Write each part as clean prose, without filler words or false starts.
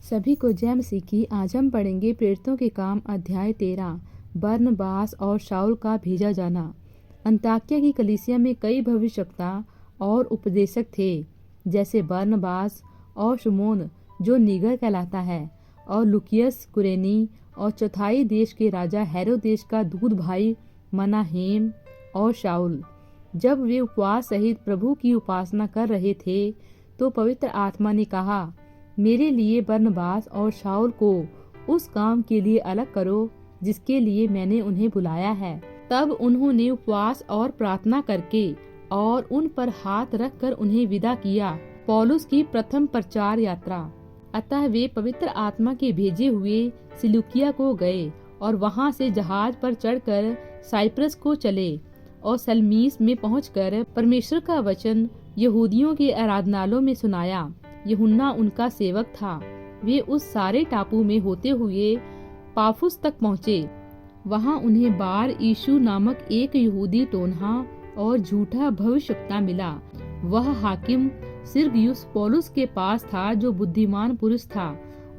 सभी को जय मसीह की। आज हम पढ़ेंगे प्रेरितों के काम अध्याय 13। बरनबास और शाऊल का भेजा जाना। अंताकिया की कलीसिया में कई भविष्यवक्ता और उपदेशक थे, जैसे बरनबास और शमौन जो नीगर कहलाता है, और लुकियस कुरेनी, और चौथाई देश के राजा हेरोदेश का दूध भाई मनाहेम, और शाऊल। जब वे उपवास सहित प्रभु की उपासना कर रहे थे तो पवित्र आत्मा ने कहा, मेरे लिए बरनबास और शाऊल को उस काम के लिए अलग करो जिसके लिए मैंने उन्हें बुलाया है। तब उन्होंने उपवास और प्रार्थना करके और उन पर हाथ रखकर उन्हें विदा किया। पौलुस की प्रथम प्रचार यात्रा। अतः वे पवित्र आत्मा के भेजे हुए सिलूकिया को गए और वहां से जहाज पर चढ़कर साइप्रस को चले और सलमीस में पहुंचकर परमेश्वर का वचन यहूदियों के आराधनालयों में सुनाया। यूहन्ना उनका सेवक था। वे उस सारे टापू में होते हुए पाफुस तक पहुँचे। वहाँ उन्हें बार यीशु नामक एक यहूदी टोनहा और झूठा भविष्यवक्ता मिला। वह हाकिम सिरगियुस पौलुस के पास था, जो बुद्धिमान पुरुष था।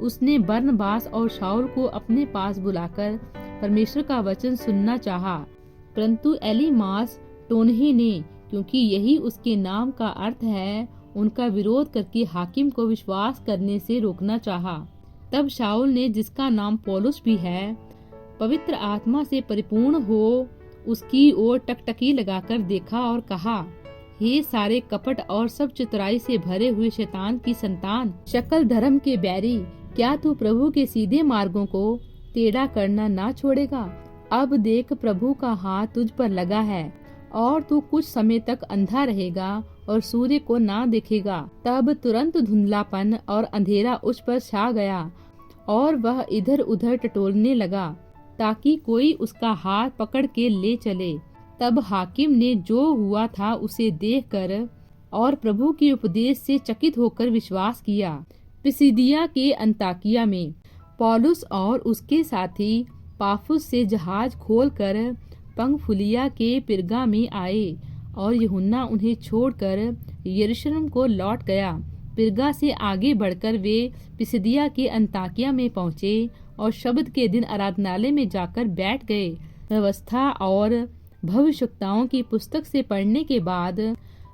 उसने बरनबास और शाऊल को अपने पास बुलाकर परमेश्वर का वचन सुनना चाहा, परंतु एलीमास टोनहे ने, क्योंकि यही उसके नाम का अर्थ है, उनका विरोध करके हाकिम को विश्वास करने से रोकना चाहा। तब शाऊल ने, जिसका नाम पौलुस भी है, पवित्र आत्मा से परिपूर्ण हो उसकी ओर टकटकी लगाकर देखा और कहा, हे सारे कपट और सब चतुराई से भरे हुए शैतान की संतान, शकल धर्म के बैरी, क्या तू प्रभु के सीधे मार्गों को टेढ़ा करना ना छोड़ेगा? अब देख, प्रभु का हाथ तुझ पर लगा है और तू कुछ समय तक अंधा रहेगा और सूर्य को ना देखेगा। तब तुरंत धुंधलापन और अंधेरा उस पर छा गया और वह इधर उधर टटोलने लगा ताकि कोई उसका हाथ पकड़ के ले चले। तब हाकिम ने जो हुआ था उसे देखकर और प्रभु के उपदेश से चकित होकर विश्वास किया। पिसिदिया के अंताकिया में पौलुस और उसके साथी पाफुस से जहाज खोलकर पंफुलिया के पिरगा में आए और यूहन्ना उन्हें छोड़कर यरूशलेम को लौट गया। पिरगा से आगे बढ़कर वे पिसिदिया के अंताकिया में पहुँचे और शब्द के दिन आराधनालय में जाकर बैठ गए। व्यवस्था और भविष्यवक्ताओं की पुस्तक से पढ़ने के बाद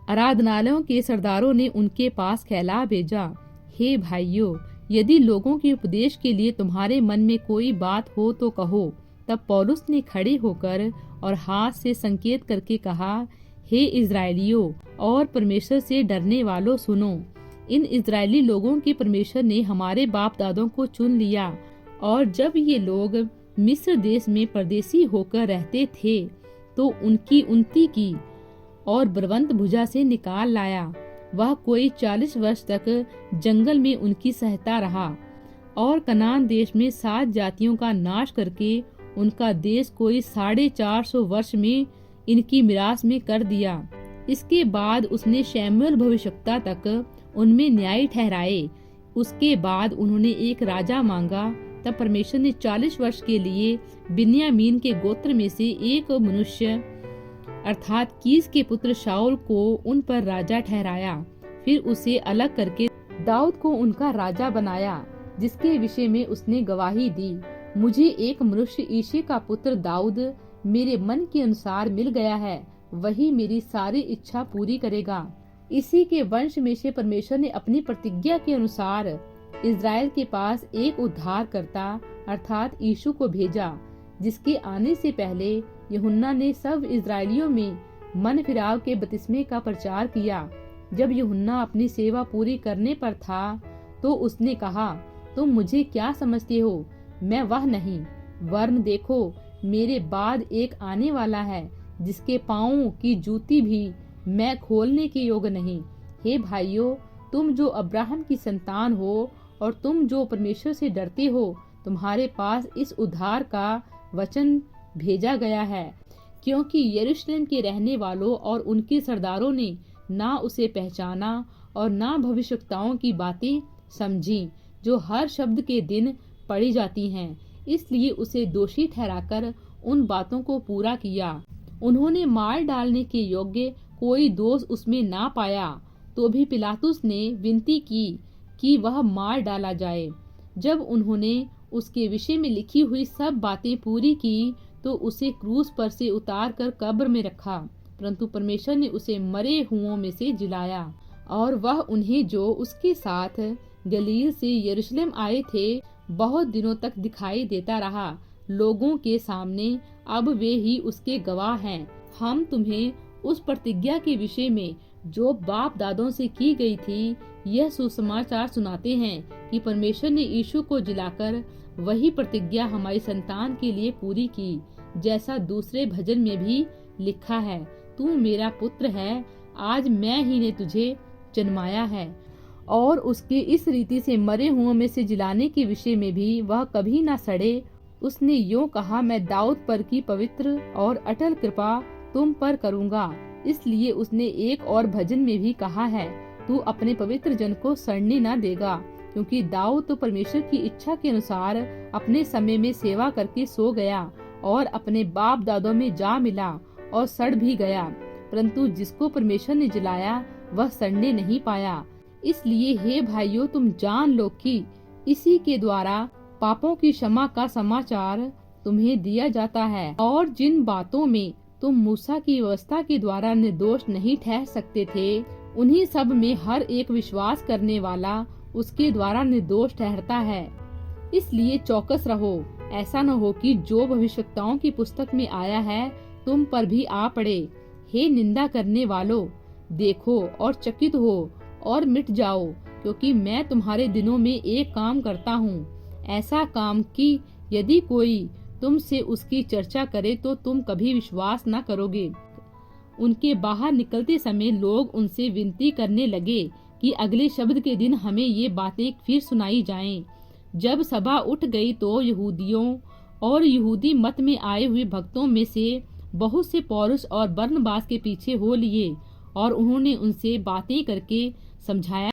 आराधनालयों के सरदारों ने उनके पास कहला भेजा, हे भाइयों, यदि लोगों के उपदेश के लिए तुम्हारे मन में कोई बात हो तो कहो। तब पौलुस ने खड़े होकर और हाथ से संकेत करके कहा, हे इज़राइलियों और परमेश्वर से डरने वालों, सुनो। इन इज़राइली लोगों के परमेश्वर ने हमारे बाप दादों को चुन लिया, और जब ये लोग मिस्र देश में परदेसी होकर रहते थे तो उनकी उन्नति की और बलवन्त भुजा से निकाल लाया। वह कोई 40 वर्ष तक जंगल में उनकी सहायता रहा और कनान देश में 7 जातियों का नाश करके उनका देश कोई 450 वर्ष में इनकी मिरास में कर दिया। इसके बाद उसने शमूएल भविष्यवक्ता तक उनमें न्याय ठहराए। उसके बाद उन्होंने एक राजा मांगा। तब परमेश्वर ने 40 वर्ष के लिए बिन्यामीन के गोत्र में से एक मनुष्य अर्थात कीस के पुत्र शाऊल को उन पर राजा ठहराया। फिर उसे अलग करके दाऊद को उनका राजा बनाया, जिसके विषय में उसने गवाही दी, मुझे एक मनुष्य ईशे का पुत्र दाऊद मेरे मन के अनुसार मिल गया है, वही मेरी सारी इच्छा पूरी करेगा। इसी के वंश में से परमेश्वर ने अपनी प्रतिज्ञा के अनुसार इज़राइल के पास एक उद्धारकर्ता अर्थात यीशु को भेजा, जिसके आने से पहले यूहन्ना ने सब इज़राइलियों में मन फिराव के बपतिस्मे का प्रचार किया। जब यूहन्ना अपनी सेवा पूरी करने पर था तो उसने कहा, तुम मुझे क्या समझते हो? मैं वह नहीं, वरन देखो, मेरे बाद एक आने वाला है, जिसके पाँवों की जूती भी मैं खोलने के योग्य नहीं। हे भाइयों, तुम जो अब्राहम की संतान हो और तुम जो परमेश्वर से डरते हो, तुम्हारे पास इस उद्धार का वचन भेजा गया है, क्योंकि यरूशलेम के रहने वालों और उनके सरदारों ने ना उसे पहचाना और ना भविष्यवक्ताओं की बातें समझी, जो हर शब्द के दिन पढ़ी जाती हैं। इसलिए उसे दोषी ठहराकर उन बातों को पूरा किया। उन्होंने मार डालने के योग्य कोई दोष उसमें ना पाया, तो भी पिलातुस ने विनती की कि वह मार डाला जाए। जब उन्होंने उसके विषय में लिखी हुई सब बातें पूरी की तो उसे क्रूस पर से उतार कर कब्र में रखा, परंतु परमेश्वर ने उसे मरे हुओं में से जिलाया और वह उन्हें जो उसके साथ गलील से यरूशलेम आए थे बहुत दिनों तक दिखाई देता रहा लोगों के सामने। अब वे ही उसके गवाह हैं। हम तुम्हें उस प्रतिज्ञा के विषय में जो बाप दादों से की गई थी यह सुसमाचार सुनाते हैं कि परमेश्वर ने यीशु को जिलाकर वही प्रतिज्ञा हमारी संतान के लिए पूरी की, जैसा दूसरे भजन में भी लिखा है, तू मेरा पुत्र है, आज मैं ही ने तुझे जन्माया है। और उसके इस रीति से मरे हुओं में से जिलाने के विषय में भी वह कभी न सड़े। उसने यूं कहा, मैं दाऊद पर की पवित्र और अटल कृपा तुम पर करूंगा। इसलिए उसने एक और भजन में भी कहा है, तू अपने पवित्र जन को सड़ने न देगा, क्योंकि दाऊद तो परमेश्वर की इच्छा के अनुसार अपने समय में सेवा करके सो गया और अपने बाप दादों में जा मिला और सड़ भी गया, परंतु जिसको परमेश्वर ने जिलाया वह सड़ने नहीं पाया। इसलिए हे भाइयों, तुम जान लो कि इसी के द्वारा पापों की क्षमा का समाचार तुम्हें दिया जाता है, और जिन बातों में तुम मूसा की व्यवस्था के द्वारा निर्दोष नहीं ठहर सकते थे, उन्हीं सब में हर एक विश्वास करने वाला उसके द्वारा निर्दोष ठहरता है। इसलिए चौकस रहो, ऐसा न हो कि जो भविष्यवक्ताओं की पुस्तक में आया है तुम पर भी आ पड़े। हे निंदा करने वालों, देखो और चकित हो और मिट जाओ, क्योंकि मैं तुम्हारे दिनों में एक काम करता हूँ, ऐसा काम कि यदि कोई तुमसे उसकी चर्चा करे तो तुम कभी विश्वास न करोगे। उनके बाहर निकलते समय लोग उनसे विनती करने लगे कि अगले शब्द के दिन हमें ये बातें फिर सुनाई जाएं। जब सभा उठ गई तो यहूदियों और यहूदी मत में आए हुए भक्तों में से बहुत से पौलुस और बरनबास के पीछे हो लिए, और उन्होंने उनसे बातें करके समझाया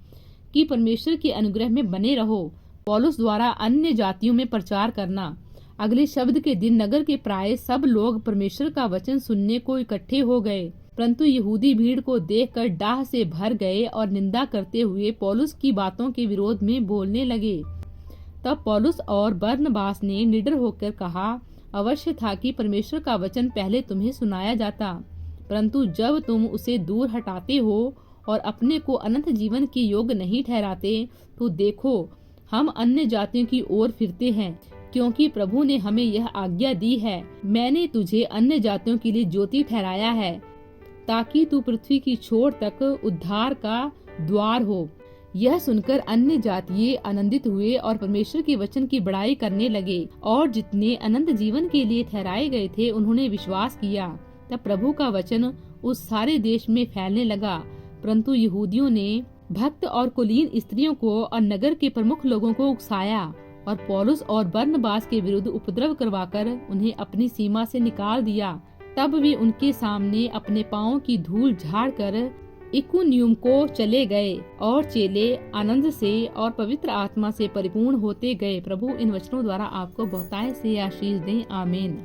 कि परमेश्वर के अनुग्रह में बने रहो। पौलुस द्वारा अन्य जातियों में प्रचार करना। अगले शब्द के दिन नगर के प्राय सब लोग परमेश्वर का वचन सुनने को इकट्ठे हो गए, परंतु यहूदी भीड़ को देखकर डाह से भर गए और निंदा करते हुए पौलुस की बातों के विरोध में बोलने लगे। तब पौलुस और बरनबास ने निडर होकर कहा, अवश्य था कि परमेश्वर का वचन पहले तुम्हें सुनाया जाता, परंतु जब तुम उसे दूर हटाते हो और अपने को अनंत जीवन के योग्य नहीं ठहराते, तो देखो हम अन्य जातियों की ओर फिरते हैं, क्योंकि प्रभु ने हमें यह आज्ञा दी है, मैंने तुझे अन्य जातियों के लिए ज्योति ठहराया है, ताकि तू पृथ्वी की छोर तक उद्धार का द्वार हो। यह सुनकर अन्य जातीय आनंदित हुए और परमेश्वर के वचन की बड़ाई करने लगे, और जितने अनंत जीवन के लिए ठहराए गए थे उन्होंने विश्वास किया। तब प्रभु का वचन उस सारे देश में फैलने लगा, परंतु यहूदियों ने भक्त और कुलीन स्त्रियों को और नगर के प्रमुख लोगों को उकसाया और पौलुस और बरनबास के विरुद्ध उपद्रव करवाकर उन्हें अपनी सीमा से निकाल दिया। तब वे उनके सामने अपने पांवों की धूल झाड़कर इकुनियुम को चले गए, और चेले आनंद से और पवित्र आत्मा से परिपूर्ण होते गए। प्रभु इन वचनों द्वारा आपको बहुतायत से आशीष दें। आमीन।